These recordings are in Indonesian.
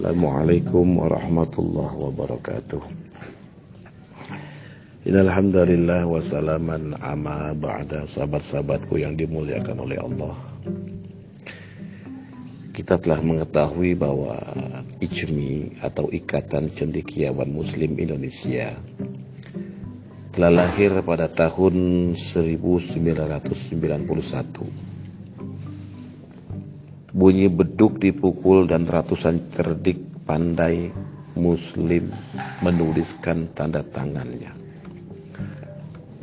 Assalamualaikum warahmatullahi wabarakatuh. Innalhamdulillah wassalaman amma ba'da. Sahabat-sahabatku yang dimuliakan oleh Allah, kita telah mengetahui bahwa ICMI atau Ikatan Cendekiawan Muslim Indonesia telah lahir pada tahun 1991. Bunyi beduk dipukul dan ratusan cerdik pandai Muslim menuliskan tanda tangannya.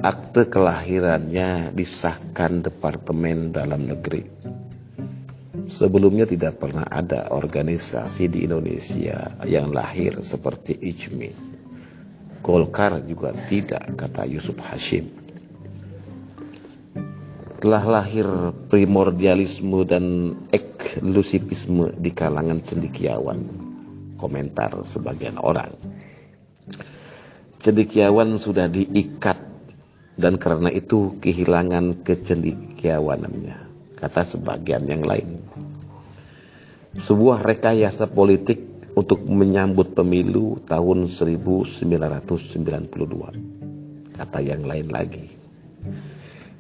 Akte kelahirannya disahkan Departemen Dalam Negeri. Sebelumnya tidak pernah ada organisasi di Indonesia yang lahir seperti ICMI. Golkar juga tidak, kata Yusuf Hashim. Telah lahir primordialisme dan eksklusivisme di kalangan cendekiawan, komentar sebagian orang. Cendekiawan sudah diikat dan karena itu kehilangan kecendekiawanannya, kata sebagian yang lain. Sebuah rekayasa politik untuk menyambut pemilu tahun 1992, kata yang lain lagi.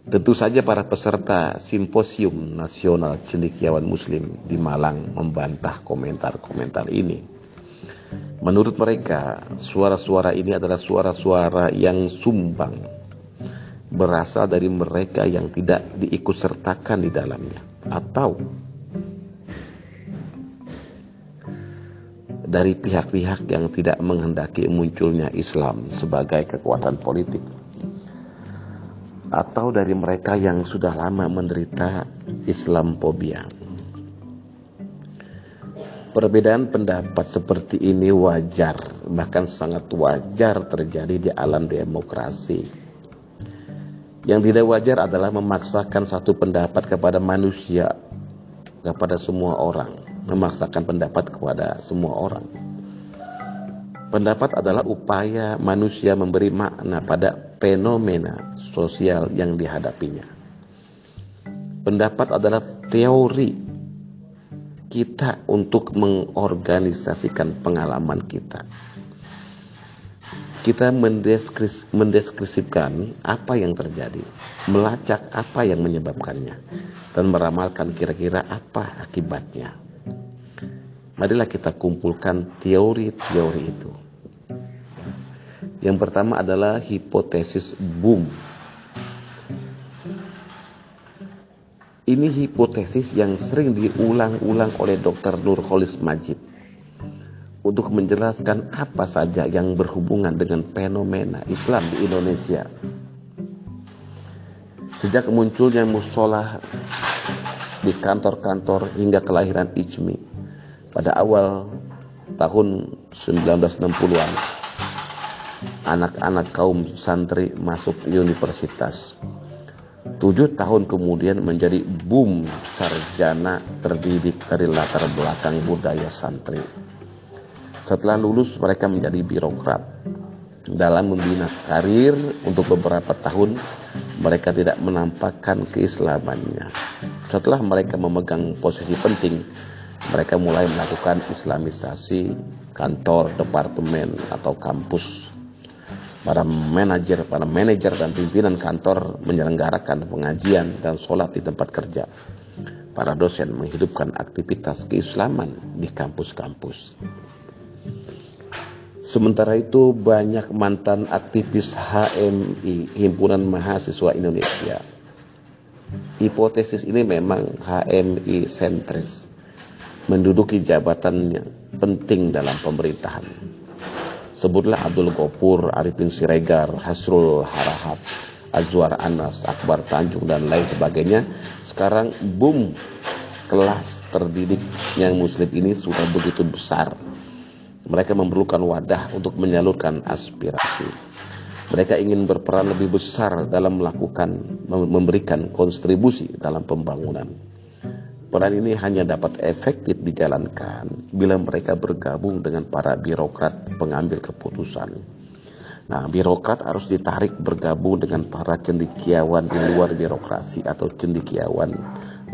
Tentu saja para peserta Simposium Nasional Cendekiawan Muslim di Malang membantah komentar-komentar ini. Menurut mereka, suara-suara ini adalah suara-suara yang sumbang, berasal dari mereka yang tidak diikutsertakan di dalamnya, atau dari pihak-pihak yang tidak menghendaki munculnya Islam sebagai kekuatan politik, atau dari mereka yang sudah lama menderita Islamophobia. Perbedaan pendapat seperti ini wajar, bahkan sangat wajar terjadi di alam demokrasi. Yang tidak wajar adalah memaksakan satu pendapat kepada manusia, kepada semua orang, memaksakan pendapat kepada semua orang. Pendapat adalah upaya manusia memberi makna pada fenomena sosial yang dihadapinya. Pendapat adalah teori kita untuk mengorganisasikan pengalaman kita. Kita mendeskripsikan apa yang terjadi, melacak apa yang menyebabkannya, dan meramalkan kira-kira apa akibatnya. Marilah kita kumpulkan teori-teori itu. Yang pertama adalah hipotesis boom. Ini hipotesis yang sering diulang-ulang oleh Dr. Nurholis Majid untuk menjelaskan apa saja yang berhubungan dengan fenomena Islam di Indonesia. Sejak munculnya musholah di kantor-kantor hingga kelahiran ICMI pada awal tahun 1960-an, anak-anak kaum santri masuk universitas. 7 tahun kemudian menjadi boom sarjana terdidik dari latar belakang budaya santri. Setelah lulus mereka menjadi birokrat. Dalam membina karir untuk beberapa tahun mereka tidak menampakkan keislamannya. Setelah mereka memegang posisi penting, mereka mulai melakukan islamisasi kantor, departemen atau kampus. Para manajer dan pimpinan kantor menyelenggarakan pengajian dan sholat di tempat kerja. Para dosen menghidupkan aktivitas keislaman di kampus-kampus. Sementara itu banyak mantan aktivis HMI, Himpunan Mahasiswa Indonesia. Hipotesis ini memang HMI sentris, menduduki jabatan yang penting dalam pemerintahan. Sebutlah Abdul Ghafur, Arifin Siregar, Hasrul Harahap, Azwar Anas, Akbar Tanjung, dan lain sebagainya. Sekarang boom kelas terdidik yang muslim ini sudah begitu besar. Mereka memerlukan wadah untuk menyalurkan aspirasi. Mereka ingin berperan lebih besar dalam memberikan kontribusi dalam pembangunan. Peran ini hanya dapat efektif dijalankan bila mereka bergabung dengan para birokrat pengambil keputusan. Nah, birokrat harus ditarik bergabung dengan para cendekiawan di luar birokrasi atau cendekiawan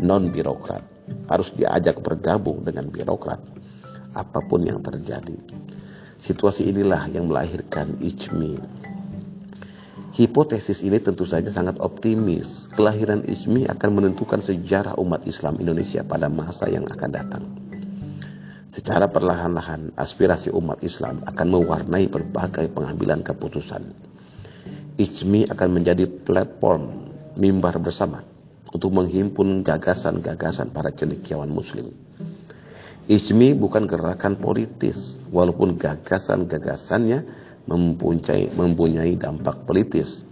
non-birokrat. Harus diajak bergabung dengan birokrat. apapun yang terjadi. Situasi inilah yang melahirkan IJMI. Hipotesis ini tentu saja sangat optimis. Kelahiran IJMI akan menentukan sejarah umat Islam Indonesia pada masa yang akan datang. Secara perlahan-lahan, aspirasi umat Islam akan mewarnai berbagai pengambilan keputusan. IJMI akan menjadi platform mimbar bersama untuk menghimpun gagasan-gagasan para cendekiawan Muslim. IJMI bukan gerakan politis, walaupun gagasan-gagasannya mempunyai dampak politis.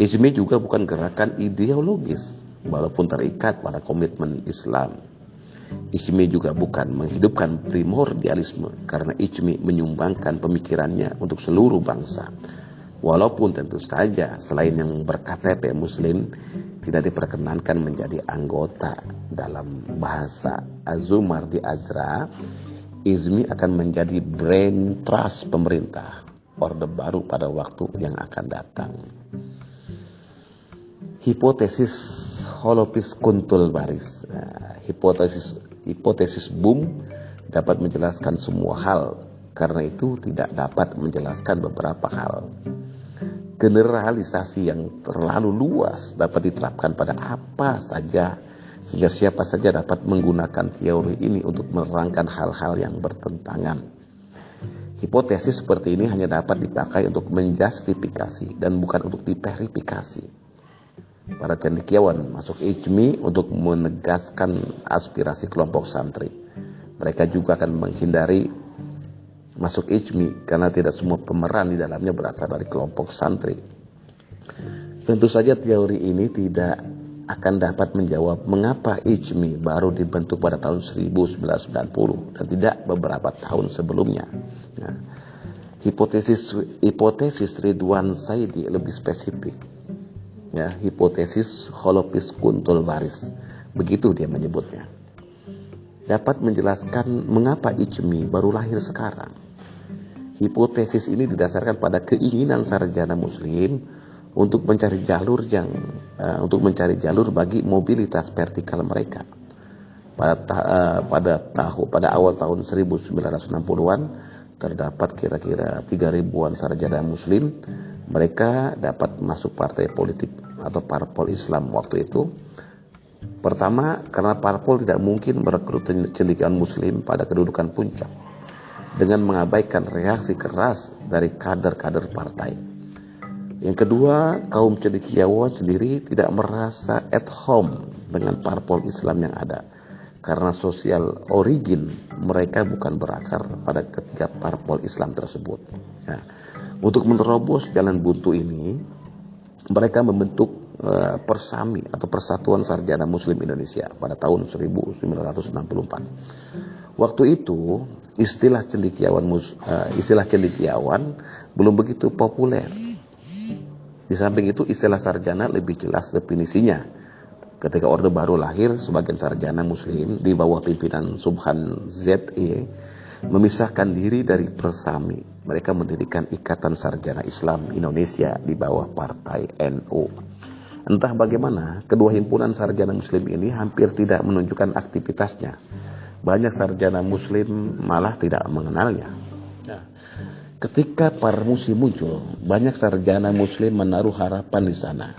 IJMI juga bukan gerakan ideologis, walaupun terikat pada komitmen Islam. IJMI juga bukan menghidupkan primordialisme, karena IJMI menyumbangkan pemikirannya untuk seluruh bangsa. Walaupun tentu saja selain yang berKTP Muslim tidak diperkenankan menjadi anggota. Dalam bahasa Azumardi Azra, IJMI akan menjadi brain trust pemerintah, orde baru pada waktu yang akan datang. Hipotesis Holopis Kuntul Baris. Hipotesis boom dapat menjelaskan semua hal, karena itu tidak dapat menjelaskan beberapa hal. Generalisasi yang terlalu luas dapat diterapkan pada apa saja, sehingga siapa saja dapat menggunakan teori ini untuk menerangkan hal-hal yang bertentangan. Hipotesis seperti ini hanya dapat dipakai untuk menjustifikasi dan bukan untuk diverifikasi. Para cendekiawan masuk IJMI untuk menegaskan aspirasi kelompok santri. Mereka juga akan menghindari masuk IJMI karena tidak semua pemeran di dalamnya berasal dari kelompok santri. Tentu saja teori ini tidak akan dapat menjawab mengapa IJMI baru dibentuk pada tahun 1990 dan tidak beberapa tahun sebelumnya. Nah, hipotesis Ridwan Saidi lebih spesifik. Ya, hipotesis Holopis Kuntul Baris, begitu dia menyebutnya. Dapat menjelaskan mengapa IJMI baru lahir sekarang. Hipotesis ini didasarkan pada keinginan sarjana Muslim untuk mencari jalur bagi mobilitas vertikal mereka. Pada awal tahun 1960-an terdapat kira-kira 3.000-an sarjana Muslim. Mereka dapat masuk partai politik atau parpol Islam waktu itu. Pertama, karena parpol tidak mungkin merekrut cendekiawan Muslim pada kedudukan puncak dengan mengabaikan reaksi keras dari kader-kader partai. Yang kedua, kaum cendekiawan sendiri tidak merasa at home dengan parpol Islam yang ada, karena sosial origin mereka bukan berakar pada ketiga parpol Islam tersebut. Nah, untuk menerobos jalan buntu ini, mereka membentuk Persami atau Persatuan Sarjana Muslim Indonesia pada tahun 1964. Waktu itu istilah cendekiawan belum begitu populer. Di samping itu istilah sarjana lebih jelas definisinya. Ketika Orde Baru lahir, sebagian sarjana Muslim di bawah pimpinan Subhan ZE memisahkan diri dari Persami. Mereka mendirikan Ikatan Sarjana Islam Indonesia di bawah Partai NU. Entah bagaimana, kedua himpunan sarjana Muslim ini hampir tidak menunjukkan aktivitasnya. Banyak sarjana Muslim malah tidak mengenalnya. Ketika Parmusi muncul, banyak sarjana Muslim menaruh harapan di sana.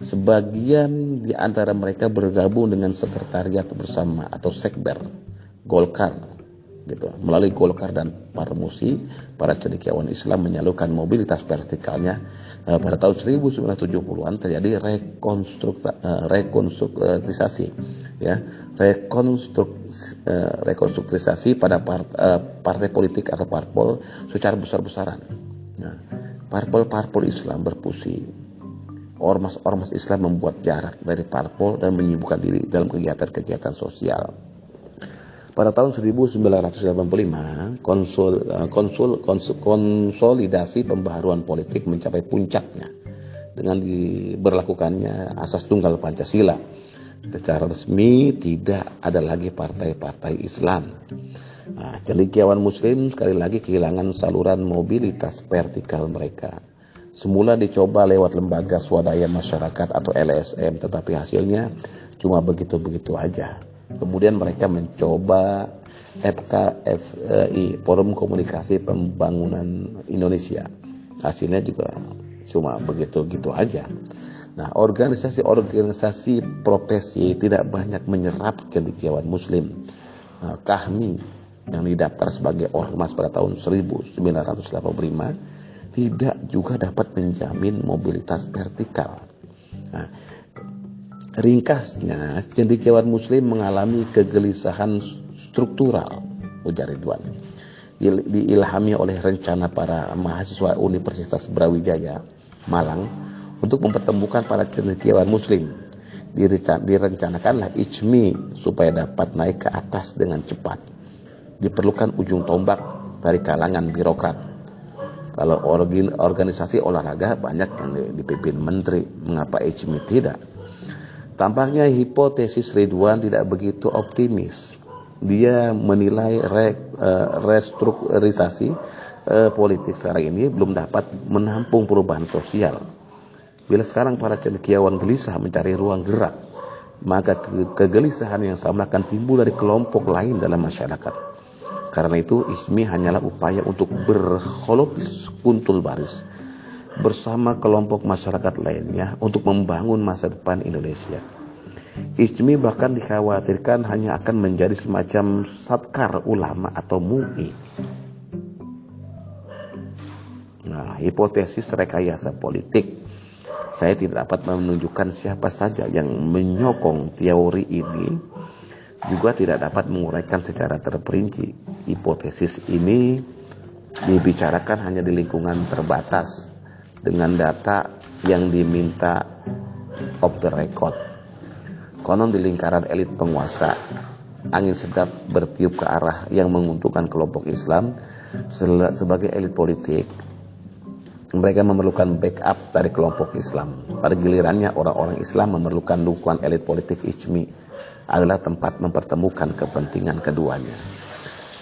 Sebagian di antara mereka bergabung dengan sekretariat bersama atau sekber Golkar. Gitu. Melalui Golkar dan Parmusi, para cendekiawan Islam menyalurkan mobilitas vertikalnya. Pada tahun 1970-an terjadi rekonstruktisasi pada partai politik atau parpol secara besar-besaran. Nah, parpol-parpol Islam berfungsi. Ormas-ormas Islam membuat jarak dari parpol dan menyibukkan diri dalam kegiatan-kegiatan sosial. Pada tahun 1985, konsolidasi pembaharuan politik mencapai puncaknya dengan diberlakukannya asas tunggal Pancasila. Secara resmi tidak ada lagi partai-partai Islam. Nah, cendekiawan Muslim sekali lagi kehilangan saluran mobilitas vertikal mereka. Semula dicoba lewat lembaga swadaya masyarakat atau LSM, tetapi hasilnya cuma begitu-begitu aja. Kemudian mereka mencoba FKFI, Forum Komunikasi Pembangunan Indonesia. Hasilnya juga cuma begitu-gitu aja. Nah, organisasi-organisasi profesi tidak banyak menyerap cendekiawan Muslim. Nah, kami yang didaftar sebagai ormas pada tahun 1985 tidak juga dapat menjamin mobilitas vertikal. Nah, ringkasnya, cendekiawan Muslim mengalami kegelisahan struktural, ujar Ridwan. Diilhami oleh rencana para mahasiswa Universitas Brawijaya, Malang, untuk mempertemukan para cendekiawan Muslim. Direncanakanlah ICMI supaya dapat naik ke atas dengan cepat. Diperlukan ujung tombak dari kalangan birokrat. Kalau organisasi olahraga banyak yang dipimpin menteri, mengapa ICMI tidak? Tampaknya hipotesis Ridwan tidak begitu optimis. Dia menilai restrukturisasi politik sekarang ini belum dapat menampung perubahan sosial. Bila sekarang para cendekiawan gelisah mencari ruang gerak, maka kegelisahan yang sama akan timbul dari kelompok lain dalam masyarakat. Karena itu ISMI hanyalah upaya untuk berholopis kuntul baris bersama kelompok masyarakat lainnya untuk membangun masa depan Indonesia. ISMI bahkan dikhawatirkan hanya akan menjadi semacam satkar ulama atau MUI. Nah, hipotesis rekayasa politik, saya tidak dapat menunjukkan siapa saja yang menyokong teori ini, juga tidak dapat menguraikan secara terperinci. Hipotesis ini dibicarakan hanya di lingkungan terbatas dengan data yang diminta off the record. Konon di lingkaran elit penguasa, angin sedap bertiup ke arah yang menguntungkan kelompok Islam sebagai elit politik. Mereka memerlukan backup dari kelompok Islam. Pada gilirannya orang-orang Islam memerlukan dukungan elit politik. ICMI adalah tempat mempertemukan kepentingan keduanya.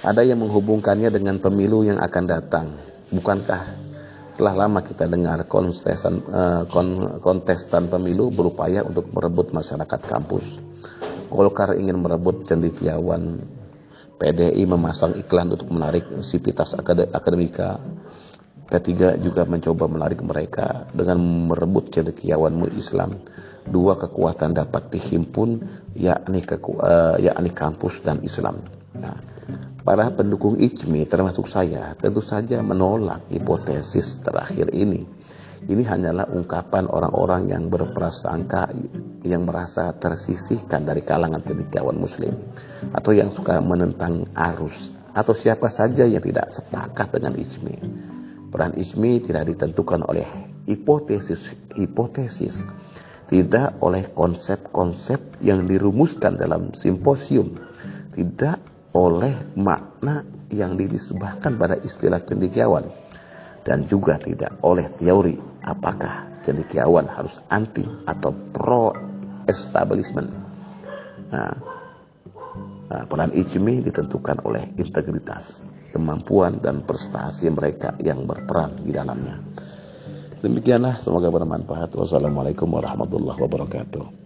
Ada yang menghubungkannya dengan pemilu yang akan datang. Bukankah telah lama kita dengar kontestan pemilu berupaya untuk merebut masyarakat kampus? Golkar ingin merebut cendekiawan, PDI memasang iklan untuk menarik sivitas akademika, P3 juga mencoba menarik mereka dengan merebut cendekiawan Islam. Dua kekuatan dapat dihimpun, yakni kampus dan Islam. Nah, para pendukung ICMI termasuk saya tentu saja menolak hipotesis terakhir ini. Ini hanyalah ungkapan orang-orang yang berprasangka, yang merasa tersisihkan dari kalangan cendekiawan Muslim, atau yang suka menentang arus, atau siapa saja yang tidak sepakat dengan ICMI. Peran ICMI tidak ditentukan oleh hipotesis, tidak oleh konsep-konsep yang dirumuskan dalam simposium, tidak oleh makna yang dinisbahkan pada istilah cendekiawan, dan juga tidak oleh teori apakah cendekiawan harus anti atau pro establishment. Nah, peran ICMI ditentukan oleh integritas, kemampuan dan prestasi mereka yang berperan di dalamnya. Demikianlah, semoga bermanfaat. Wassalamualaikum warahmatullahi wabarakatuh.